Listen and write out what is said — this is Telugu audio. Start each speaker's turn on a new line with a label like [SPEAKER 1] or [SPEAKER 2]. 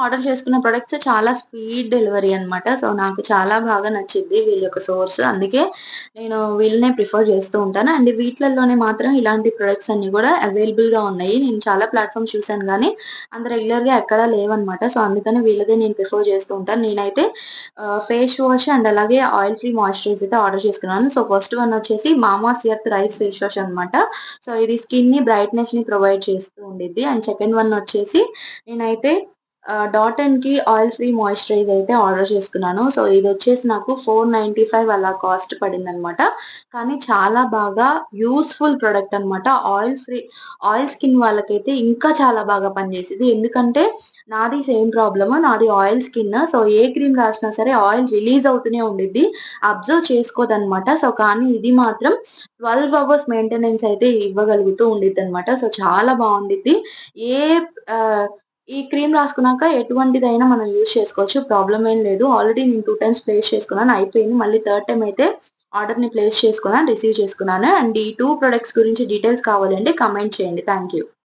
[SPEAKER 1] ఆర్డర్ చేసుకున్న ప్రొడక్ట్స్ చాలా స్పీడ్ డెలివరీ అనమాట. సో, నాకు చాలా బాగా నచ్చిద్ది వీళ్ళ యొక్క సోర్స్. అందుకే నేను వీళ్ళనే ప్రిఫర్ చేస్తూ ఉంటాను. అండ్ వీటిలల్లోనే మాత్రం ఇలాంటి ప్రొడక్ట్స్ అన్నీ గూడా అవైలబుల్‌గా ఉన్నాయి. నేను చాలా ప్లాట్‌ఫార్మ్స్ చూసాను గానీ, అంత రెగ్యులర్‌గా ఎక్కడా లేవనమాట. సో, అందుకని వీళ్ళదే నేను ప్రిఫర్ చేస్తూ ఉంటాను. నేనైతే ఫేస్ వాష్ అండ్ అలాగే ఆయిల్ ఫ్రీ మాయిశ్చరైజర్ అయితే ఆర్డర్ చేసుకున్నాను. సో, ఫస్ట్ వన్ వచ్చేసి మామాస్ ఎర్త్ రైస్ ఫేస్ వాష్ అనమాట. సో, ఇది స్కిన్‌ని బ్రైట్‌నెస్‌ని ప్రొవైడ్ చేస్తూ ఉండిద్ది. అండ్ సెకండ్ వన్ వచ్చేసి నేనైతే డాట్ అండ్‌కి ఆయిల్ ఫ్రీ మాయిశ్చరైజర్ అయితే ఆర్డర్ చేసుకున్నాను. సో, ఇదొచ్చేసి నాకు 495 అలా కాస్ట్ పడిందనమాట. కానీ చాలా బాగా యూజ్‌ఫుల్ ప్రొడక్ట్ అనమాట. ఆయిల్ స్కిన్ వాళ్ళకైతే ఇంకా చాలా బాగా పనిచేసిద్ది. ఎందుకంటే నాది సేమ్ ప్రాబ్లమ్. నాది ఆయిల్ స్కిన్. సో, ఏ క్రీమ్ రాసినా సరే ఆయిల్ రిలీజ్ అవుతూనే ఉండిద్ది. అబ్జర్వ్ చేసుకోదనమాట. సో, కానీ ఇది మాత్రం 12 అవర్స్ మెయింటెనెన్స్ అయితే ఇవ్వగలుగుతూ ఉండిద్దనమాట. సో, చాలా బావుండిద్ది. ఏ ఆహ్, ఈ క్రీమ్ రాసుకున్నాక ఎటువంటిదైనా మనం యూజ్ చేసుకోవచ్చు. ప్రాబ్లమ్ ఏం లేదు. ఆల్రెడీ నేను 2 టైమ్స్ ప్లేస్ చేసుకున్నాను. అయిపోయింది. మళ్ళీ థర్డ్ టైమ్ అయితే ఆర్డర్‌ని ప్లేస్ చేసుకున్నాను. రిసీవ్ చేసుకున్నాను. అండ్ ఈ 2 ప్రొడక్ట్స్ గురించి డీటెయిల్స్ కావాలి అంటే కామెంట్ చేయండి. Thank you.